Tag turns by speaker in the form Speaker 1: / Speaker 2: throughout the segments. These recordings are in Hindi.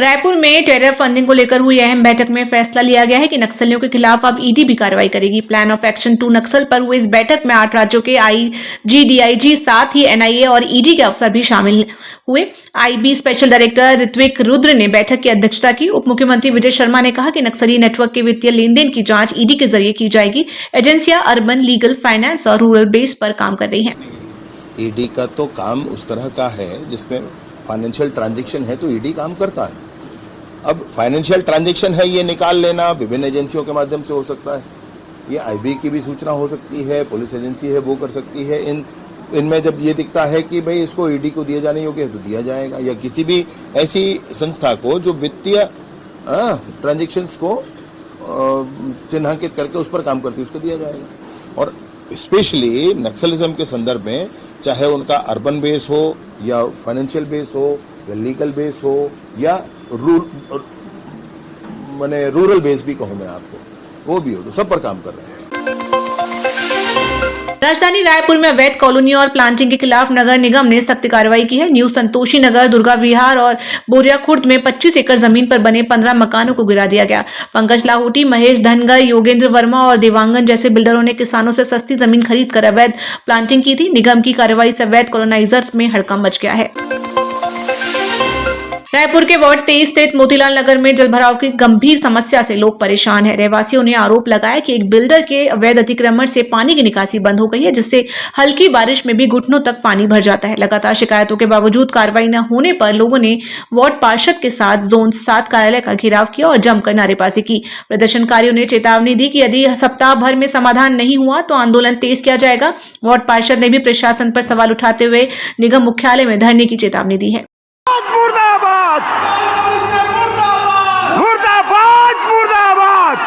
Speaker 1: रायपुर में टेरर फंडिंग को लेकर हुई अहम बैठक में फैसला लिया गया है कि नक्सलियों के खिलाफ अब ईडी भी कार्रवाई करेगी। प्लान ऑफ एक्शन 2 नक्सल पर हुई इस बैठक में 8 राज्यों के आईजी, डीआईजी, साथ ही एनआईए और ईडी के अफसर भी शामिल हुए। IB special director Ritwik Rudra ने बैठक की अध्यक्षता की। उप मुख्यमंत्री विजय शर्मा ने कहा कि नक्सली नेटवर्क के वित्तीय लेन देन की जांच ईडी के जरिए की जाएगी। एजेंसियां अर्बन, लीगल, फाइनेंस और रूरल बेस पर काम कर रही हैं।
Speaker 2: ईडी का तो काम उस तरह का है जिसमें फाइनेंशियल ट्रांजैक्शन है तो ईडी काम करता है। अब फाइनेंशियल ट्रांजैक्शन है ये निकाल लेना विभिन्न एजेंसियों के माध्यम से हो सकता है, ये आईबी की भी सूचना हो सकती है, पुलिस एजेंसी है वो कर सकती है। इनमें जब ये दिखता है कि भाई इसको ईडी को दिया जाने योग्य है तो दिया जाएगा, या किसी भी ऐसी संस्था को जो वित्तीय ट्रांजैक्शंस को चिन्हांकित करके उस पर काम करती है उसको दिया जाएगा। और स्पेशली नक्सलिज्म के संदर्भ में चाहे उनका अर्बन बेस हो या फाइनेंशियल बेस हो या लीगल बेस हो या रूरल बेस भी कहूं मैं आपको, वो भी हो तो सब पर काम कर रहे हैं।
Speaker 1: राजधानी रायपुर में अवैध कॉलोनी और प्लांटिंग के खिलाफ नगर निगम ने सख्त कार्रवाई की है। न्यू संतोषी नगर, दुर्गा विहार और बोरिया खुर्द में 25 एकड़ जमीन पर बने 15 मकानों को गिरा दिया गया। पंकज लाहौटी, महेश धनगर, योगेंद्र वर्मा और देवांगन जैसे बिल्डरों ने किसानों से सस्ती जमीन खरीदकर अवैध प्लांटिंग की थी। निगम की कार्रवाई से अवैध कॉलोनाइजर्स में हड़कंप मच गया है। रायपुर के वार्ड 23 स्थित मोतीलाल नगर में जलभराव की गंभीर समस्या से लोग परेशान हैं। रहवासियों ने आरोप लगाया कि एक बिल्डर के अवैध अतिक्रमण से पानी की निकासी बंद हो गई है, जिससे हल्की बारिश में भी घुटनों तक पानी भर जाता है। लगातार शिकायतों के बावजूद कार्रवाई न होने पर लोगों ने वार्ड पार्षद के साथ जोन 7 कार्यालय का घेराव किया और जमकर नारेबाजी की। प्रदर्शनकारियों ने चेतावनी दी कि यदि सप्ताह भर में समाधान नहीं हुआ तो आंदोलन तेज किया जाएगा। वार्ड पार्षद ने भी प्रशासन पर सवाल उठाते हुए निगम मुख्यालय में धरने की चेतावनी दी है।
Speaker 3: मुर्दाबाद मुर्दाबाद मुर्दाबाद,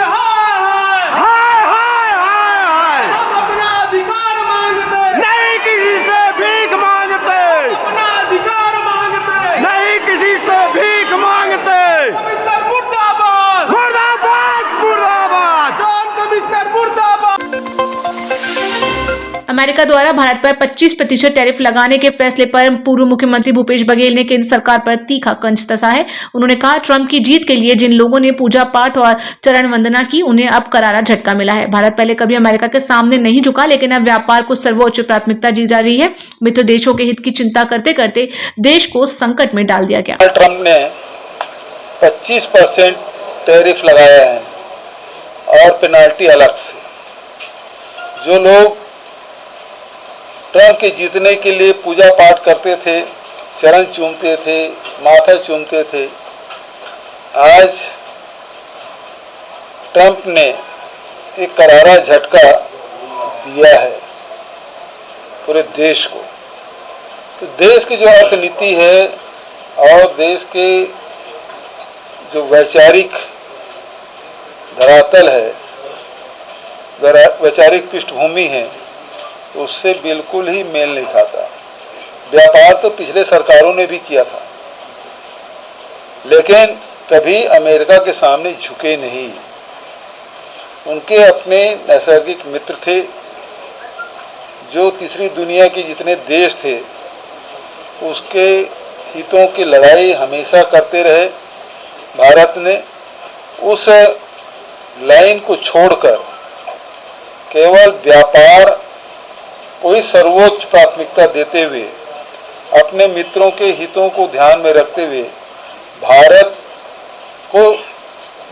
Speaker 3: हाय हाय हाय हाय,
Speaker 4: हम अपना अधिकार मांगते,
Speaker 3: नहीं किसी से भीख मांगते,
Speaker 4: अपना अधिकार मांगते,
Speaker 3: नहीं किसी से भीख मांगते।
Speaker 4: कमिश्नर मुर्दाबाद,
Speaker 3: मुर्दाबाद मुर्दाबाद,
Speaker 4: जॉन कमिश्नर मुर्दाबाद।
Speaker 1: अमेरिका द्वारा भारत पर 25% टैरिफ लगाने के फैसले पर पूर्व मुख्यमंत्री भूपेश बघेल ने केंद्र सरकार पर तीखा तंज कसा है। उन्होंने कहा, ट्रंप की जीत के लिए जिन लोगों ने पूजा पाठ और चरण वंदना की उन्हें अब करारा झटका मिला है। भारत पहले कभी अमेरिका के सामने नहीं झुका, लेकिन अब व्यापार को सर्वोच्च प्राथमिकता दी जा रही है। मित्र देशों के हित की चिंता करते करते देश को संकट में डाल दिया गया।
Speaker 5: ट्रंप ने 25% टैरिफ लगाया है और पेनाल्टी अलग से। जो लोग ट्रंप के जीतने के लिए पूजा पाठ करते थे, चरण चूमते थे, माथा चूमते थे, आज ट्रंप ने एक करारा झटका दिया है पूरे देश को। तो देश की जो अर्थनीति है और देश के जो वैचारिक धरातल है, वैचारिक पृष्ठभूमि है, उससे बिल्कुल ही मेल नहीं खाता। व्यापार तो पिछले सरकारों ने भी किया था, लेकिन कभी अमेरिका के सामने झुके नहीं। उनके अपने नैसर्गिक मित्र थे, जो तीसरी दुनिया के जितने देश थे उसके हितों की लड़ाई हमेशा करते रहे। भारत ने उस लाइन को छोड़कर केवल व्यापार को ही सर्वोच्च प्राथमिकता देते हुए, अपने मित्रों के हितों को ध्यान में रखते हुए भारत को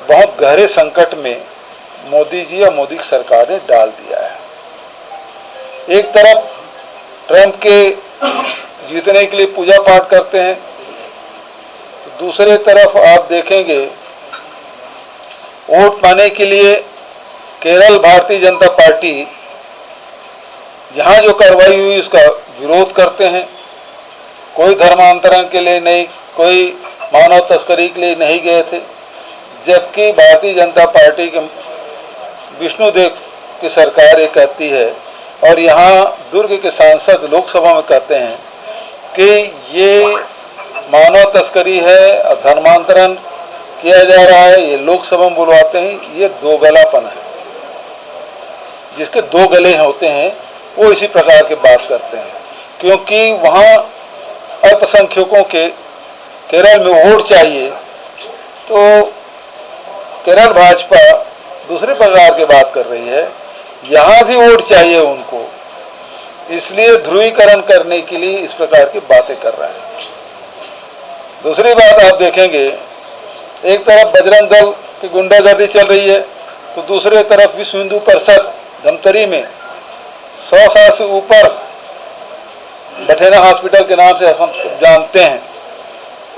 Speaker 5: बहुत गहरे संकट में मोदी जी या मोदी की सरकार ने डाल दिया है। एक तरफ ट्रंप के जीतने के लिए पूजा पाठ करते हैं, तो दूसरे तरफ आप देखेंगे वोट पाने के लिए केरल भारतीय जनता पार्टी यहाँ जो कार्रवाई हुई उसका विरोध करते हैं। कोई धर्मांतरण के लिए नहीं, कोई मानव तस्करी के लिए नहीं गए थे, जबकि भारतीय जनता पार्टी के विष्णुदेव की सरकार ये कहती है और यहाँ दुर्ग के सांसद लोकसभा में कहते हैं कि ये मानव तस्करी है और धर्मांतरण किया जा रहा है। ये लोकसभा में बुलवाते हैं, ये दोगलापन है। जिसके दो गले होते हैं वो इसी प्रकार की बात करते हैं, क्योंकि वहाँ अल्पसंख्यकों के केरल में वोट चाहिए, तो केरल भाजपा दूसरे प्रकार की बात कर रही है। यहाँ भी वोट चाहिए उनको, इसलिए ध्रुवीकरण करने के लिए इस प्रकार की बातें कर रहे हैं। दूसरी बात आप देखेंगे, एक तरफ बजरंग दल की गुंडागर्दी चल रही है, तो दूसरे तरफ विश्व हिंदू परिषद धमतरी में 100 साल से ऊपर बठेना हॉस्पिटल के नाम से हम सब जानते हैं,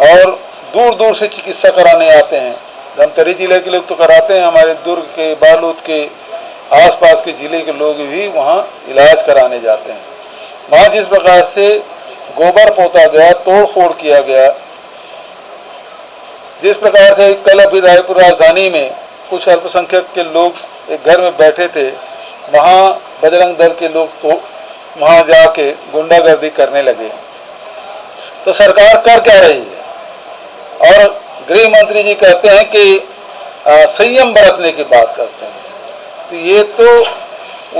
Speaker 5: और दूर दूर से चिकित्सा कराने आते हैं। धमतरी जिले के लोग तो कराते हैं, हमारे दुर्ग के, बालोद के, आसपास के जिले के लोग भी वहाँ इलाज कराने जाते हैं। वहाँ जिस प्रकार से गोबर पोता गया, तोड़ फोड़ किया गया, जिस प्रकार से कल अभी रायपुर राजधानी में कुछ अल्पसंख्यक के लोग एक घर में बैठे थे, वहाँ बजरंग दल के लोग तो वहाँ जाके गुंडागर्दी करने लगे। तो सरकार कर क्या रही है? और गृह मंत्री जी कहते हैं कि संयम बरतने की बात करते हैं। तो ये तो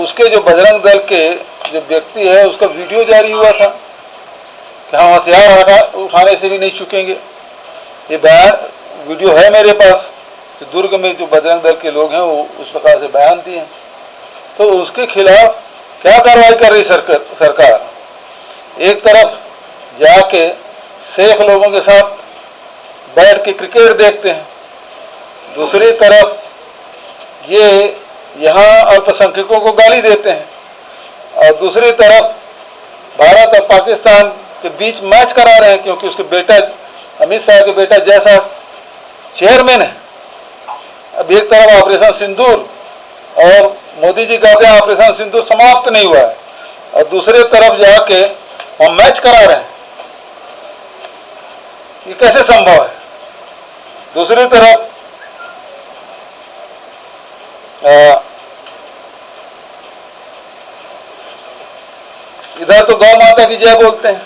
Speaker 5: उसके जो बजरंग दल के जो व्यक्ति है उसका वीडियो जारी हुआ था कि हम हथियार उठाने से भी नहीं चुकेंगे। ये बयान वीडियो है मेरे पास, कि दुर्ग में जो बजरंग दल के लोग हैं वो उस प्रकार से बयान दिए। तो उसके खिलाफ क्या कार्रवाई कर रही सरकार? एक तरफ जाके शेख लोगों के साथ बैठ के क्रिकेट देखते हैं, दूसरी तरफ ये यहाँ अल्पसंख्यकों को गाली देते हैं, और दूसरी तरफ भारत और पाकिस्तान के बीच मैच करा रहे हैं, क्योंकि उसके बेटा अमित शाह के बेटा जैसा चेयरमैन है। अब एक तरफ ऑपरेशन सिंदूर, और मोदी जी कहते हैं ऑपरेशन सिंदूर समाप्त नहीं हुआ है, और दूसरे तरफ जाके हम मैच करा रहे हैं। ये कैसे संभव है? दूसरी तरफ इधर तो गौ माता की जय बोलते हैं,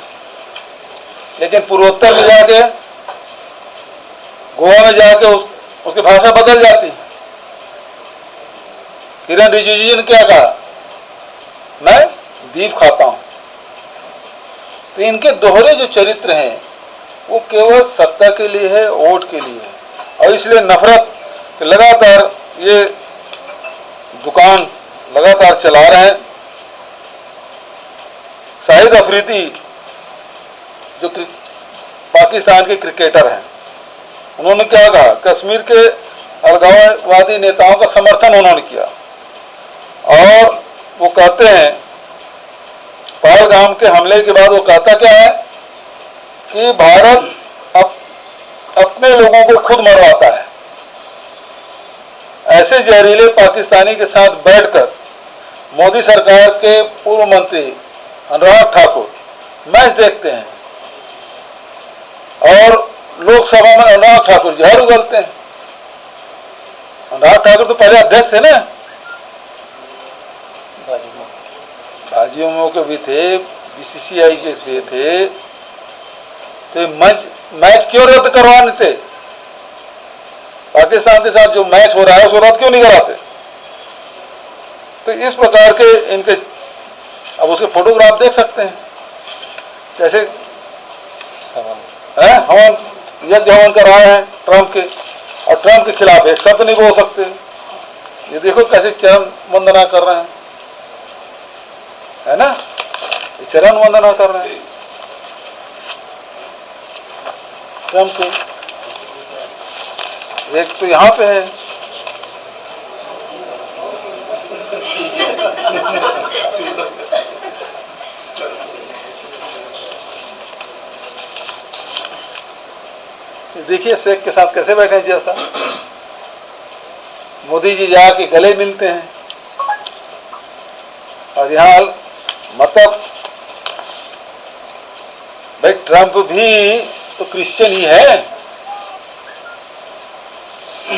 Speaker 5: लेकिन पूर्वोत्तर में जाके, गोवा में जाके उसकी भाषा बदल जाती है। किरण रिजिजू जी ने क्या कहा? मैं बीफ खाता हूं। तो इनके दोहरे जो चरित्र हैं वो केवल सत्ता के लिए है, वोट के लिए है, और इसलिए नफरत लगातार ये दुकान लगातार चला रहे हैं। शाहिद अफरीदी जो पाकिस्तान के क्रिकेटर हैं, उन्होंने क्या कहा? कश्मीर के अलगाववादी नेताओं का समर्थन उन्होंने किया, और वो कहते हैं पहलगाम के हमले के बाद वो कहता क्या है कि भारत अपने लोगों को खुद मरवाता है। ऐसे जहरीले पाकिस्तानी के साथ बैठकर मोदी सरकार के पूर्व मंत्री अनुराग ठाकुर मैच देखते हैं, और लोकसभा में अनुराग ठाकुर जहर उगलते हैं। अनुराग ठाकुर तो पहले अध्यक्ष थे ना, भाजपा के भी थे, बीसीसीआई के थे, तो मैच क्यों रद्द करवाने थे? पाकिस्तान के साथ जो मैच हो रहा है उसको रद्द क्यों नहीं कराते? तो इस प्रकार के इनके, अब उसके फोटोग्राफ देख सकते हैं कैसे हवन यज्ञ हवन कर रहे हैं ट्रंप के, और ट्रंप के खिलाफ एक शब्द नहीं बोल सकते। ये देखो कैसे चरण वंदना कर रहे हैं, है ना? ये चरण वंदना कर रहे हैं ट्रंप के। एक तो यहाँ पे है, देखिए शेख के साथ कैसे बैठे हैं, जैसा मोदी जी जाके गले मिलते हैं। और यहाँ मतलब भाई ट्रंप भी तो क्रिश्चियन ही है,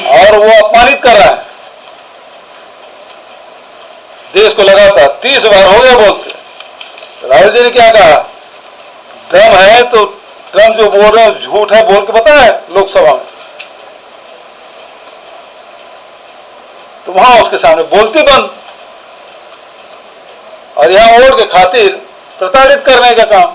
Speaker 5: और वो अपमानित कर रहा है देश को लगातार। 30 बार हो गया बोलते। राहुल जी ने क्या कहा? दम है तो ट्रंप जो बोल रहे हैं झूठ है बोल के बताया लोकसभा में, तो वहां उसके सामने बोलती बंद, और यहां वोट के खातिर प्रताड़ित करने का काम।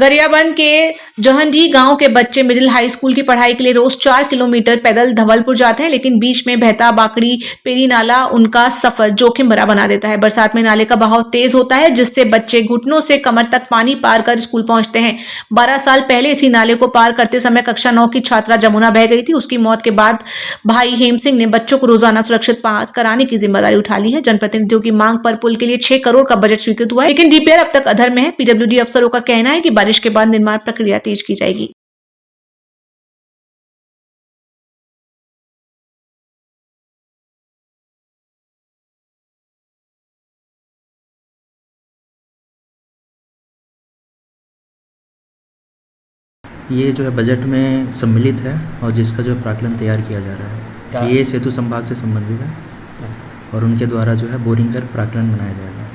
Speaker 1: गरियाबंद के जहंडी गांव के बच्चे मिडिल हाई स्कूल की पढ़ाई के लिए रोज 4 किलोमीटर पैदल धवलपुर जाते हैं, लेकिन बीच में बहता बाकड़ी पेरी नाला उनका सफर जोखिम भरा बना देता है। बरसात में नाले का बहाव तेज होता है, जिससे बच्चे घुटनों से कमर तक पानी पार कर स्कूल पहुंचते हैं। 12 साल पहले इसी नाले को पार करते समय कक्षा 9 की छात्रा जमुना बह गई थी। उसकी मौत के बाद भाई हेम सिंह ने बच्चों को रोजाना सुरक्षित पार कराने की जिम्मेदारी उठा ली है। जनप्रतिनिधियों की मांग पर पुल के लिए 6 करोड़ का बजट स्वीकृत हुआ है, लेकिन डीपीआर अब तक अधर में है। पीडब्ल्यूडी अफसरों का कहना है कि बारिश के बाद निर्माण प्रक्रिया तेज की जाएगी।
Speaker 6: ये जो है बजट में सम्मिलित है और जिसका जो है प्राक्कलन तैयार किया जा रहा है। ये सेतु संभाग से संबंधित है और उनके द्वारा जो है बोरिंग कर प्राक्कलन बनाया जाएगा।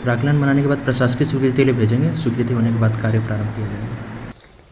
Speaker 6: प्राक्कलन बनाने के बाद प्रशासकीय स्वीकृति के लिए भेजेंगे। स्वीकृति होने के बाद कार्य प्रारंभ किया जाएगा।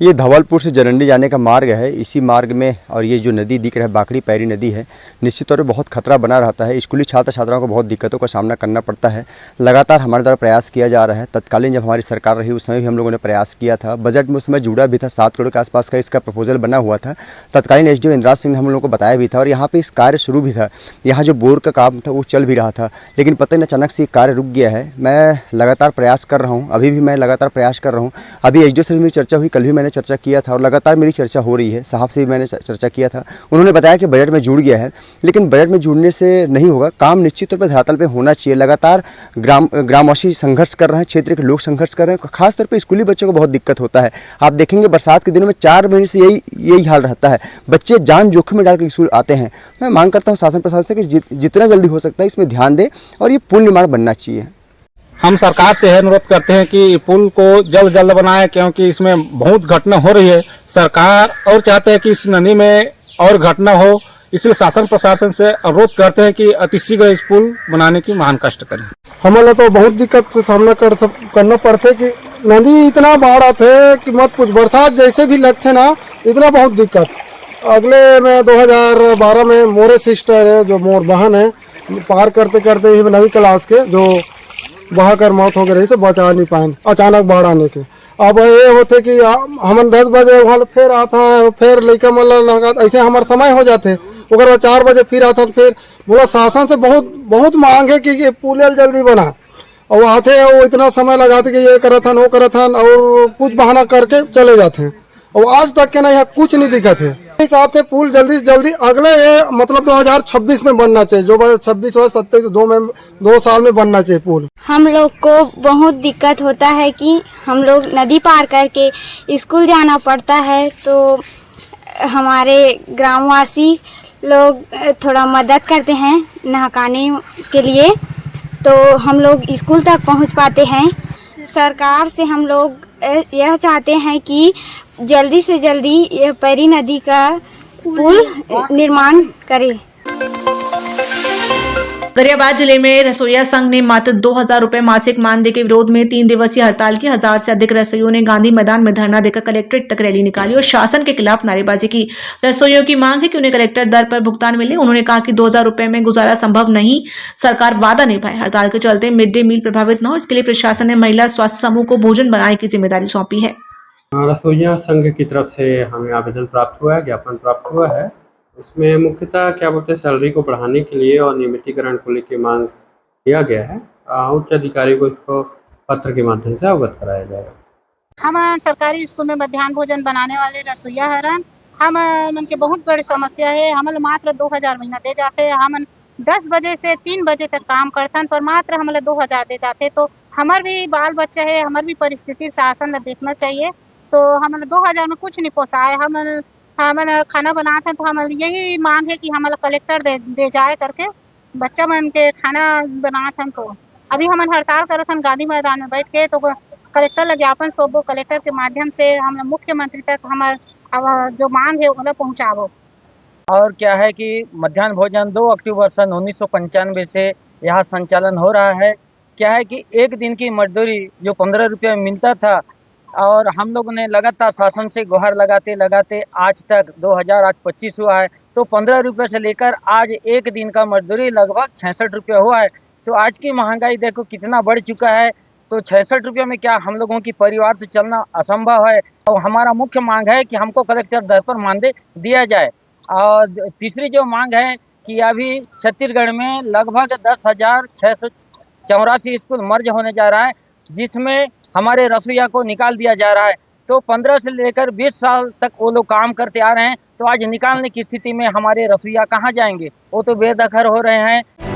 Speaker 7: ये धवलपुर से जरंडी जाने का मार्ग है। इसी मार्ग में और ये जो नदी दिख रहा है बाकड़ी पैरी नदी है, निश्चित तौर पर बहुत खतरा बना रहता है। स्कूली छात्र छात्राओं को बहुत दिक्कतों का सामना करना पड़ता है। लगातार हमारे द्वारा प्रयास किया जा रहा है। तत्कालीन जब हमारी सरकार रही उस समय भी हम लोगों ने प्रयास किया था। बजट में उस समय जुड़ा भी था, 7 करोड़ के आसपास का इसका प्रपोजल बना हुआ था। तत्कालीन एसडीओ इंद्राज सिंह ने हम लोगों को बताया भी था और यहाँ पर इस कार्य शुरू भी था। यहाँ जो बोर का काम था वो चल भी रहा था, लेकिन पता नहीं अचानक से कार्य रुक गया है। मैं लगातार प्रयास कर रहा हूँ, अभी भी मैं लगातार प्रयास कर रहा हूँ। अभी एसडीओ से भी मेरी चर्चा हुई, कल भी मैंने चर्चा किया था और लगातार मेरी चर्चा हो रही है। साहब से भी मैंने चर्चा किया था, उन्होंने बताया कि बजट में जुड़ गया है, लेकिन बजट में जुड़ने से नहीं होगा। काम निश्चित तौर पर धरातल पे होना चाहिए। लगातार ग्रामवासी संघर्ष कर रहे हैं, क्षेत्र के लोग संघर्ष कर रहे हैं। खासतौर पे स्कूली बच्चों को बहुत दिक्कत होता है। आप देखेंगे बरसात के दिनों में 4 महीने से यही हाल रहता है। बच्चे जान जोखिम में डालकर स्कूल आते हैं। मैं मांग करता हूँ शासन प्रशासन से कि जितना जल्दी हो सकता है इसमें ध्यान दे और ये पुल निर्माण बनना चाहिए।
Speaker 8: हम सरकार से अनुरोध करते हैं कि पुल को जल्द बनाएं, क्योंकि इसमें बहुत घटना हो रही है। सरकार और चाहते हैं कि इस नदी में और घटना हो, इसलिए शासन प्रशासन से अनुरोध करते हैं कि अतिशीघ्र इस पुल बनाने की महान कष्ट करें।
Speaker 9: हमें तो बहुत दिक्कत का सामना करना पड़ते कि नदी इतना बाढ़ आते कि मत कुछ। बरसात जैसे भी लगते ना इतना बहुत दिक्कत। अगले में 2012 में मोरे सिस्टर है, जो मोर बहन है, पार करते करते ही 9वीं क्लास के जो बहा कर मौत हो गई, से बचा नहीं पाए अचानक बाढ़ आने के। अब ये होते कि हम 10 बजे वहाँ फिर आता है, फिर लेकर मतलब ऐसे हमारे समय हो जाते। अगर 4 बजे फिर आता तो फिर बोला शासन से बहुत मांग है कि पुल जल्दी बना। और आते हैं वो इतना समय लगाते कि ये करथन वो करथन और कुछ बहाना करके चले जाते हैं। और आज तक के ना यहाँ कुछ नहीं दिक्कत है। इस हिसाब से पुल जल्दी से जल्दी अगले मतलब 2026 में बनना चाहिए। जो 26 और 27 2 साल में बनना चाहिए पुल।
Speaker 10: हम लोग को बहुत दिक्कत होता है कि हम लोग नदी पार करके स्कूल जाना पड़ता है, तो हमारे ग्रामवासी लोग थोड़ा मदद करते हैं नहकाने के लिए, तो हम लोग स्कूल तक पहुंच पाते हैं। सरकार से हम लोग यह चाहते हैं कि जल्दी से जल्दी यह पैरी नदी का पुल निर्माण करे।
Speaker 1: गरियाबंद जिले में रसोइया संघ ने मात्र 2000 रुपए मासिक मानदेय के विरोध में 3 दिवसीय हड़ताल की। 1000 से अधिक रसोइयों ने गांधी मैदान में धरना देकर कलेक्ट्रेट तक रैली निकाली और शासन के खिलाफ नारेबाजी की। रसोइयों की मांग है कि उन्हें कलेक्टर दर पर भुगतान मिले। उन्होंने कहा कि 2000 रुपए में गुजारा संभव नहीं, सरकार वादा निभाए। हड़ताल के चलते मिड डे मील प्रभावित न हो, इसके लिए प्रशासन ने महिला स्वास्थ्य समूह को भोजन बनाने की जिम्मेदारी सौंपी है।
Speaker 11: रसोइया संघ की तरफ से हमें आवेदन प्राप्त हुआ है, ज्ञापन प्राप्त हुआ है। उसमें मुख्यतः क्या बोलते हैं, सैलरी को बढ़ाने के लिए और नियमितीकरण को लेकर मांग किया गया है। उच्च अधिकारी को इसको पत्र के माध्यम से अवगत कराया जाएगा।
Speaker 12: हम सरकारी स्कूल में मध्याह्न भोजन बनाने वाले रसोइया हरन, हम उनके बहुत बड़ी समस्या है। हम मात्र 2000 महीना दे जाते हैं। हम 10 बजे से 3 बजे तक काम करतन, पर मात्र हमें 2000 दे जाते। तो हमार भी बाल बच्चा है, हमार भी परिस्थिति शासन देखना चाहिए। तो हमें 2000 में कुछ नहीं पोसाए। हम खाना बनाते हैं, तो हम यही मांग है कि हमारा कलेक्टर दे जाए करके बच्चा मन के खाना बनाते हैं। तो अभी हम हड़ताल करते हैं गांधी मैदान में बैठ के, तो कलेक्टर लगे ज्ञापन सौंपो। कलेक्टर के माध्यम से हम मुख्यमंत्री तक हमार जो मांग है वो पहुँचावो।
Speaker 13: और क्या है कि मध्याह्न भोजन 2 अक्टूबर सन 1995 से यहाँ संचालन हो रहा है। क्या है कि एक दिन की मजदूरी जो 15 रुपये में मिलता था, और हम लोगों ने लगातार शासन से गुहार लगाते आज तक 2025 हुआ है, तो 15 रुपये से लेकर आज एक दिन का मजदूरी लगभग 66 रुपये हुआ है। तो आज की महंगाई देखो कितना बढ़ चुका है। तो 66 रुपये में क्या हम लोगों की परिवार तो चलना असंभव है। और हमारा मुख्य मांग है कि हमको कलेक्टर दर पर मानदेय दिया जाए। और तीसरी जो मांग है कि अभी छत्तीसगढ़ में लगभग 10,684 स्कूल मर्ज होने जा रहा है, जिसमें हमारे रसोइया को निकाल दिया जा रहा है। तो 15 से लेकर 20 साल तक वो लोग काम करते आ रहे हैं, तो आज निकालने की स्थिति में हमारे रसोइया कहाँ जाएंगे? वो तो बेदखल हो रहे हैं।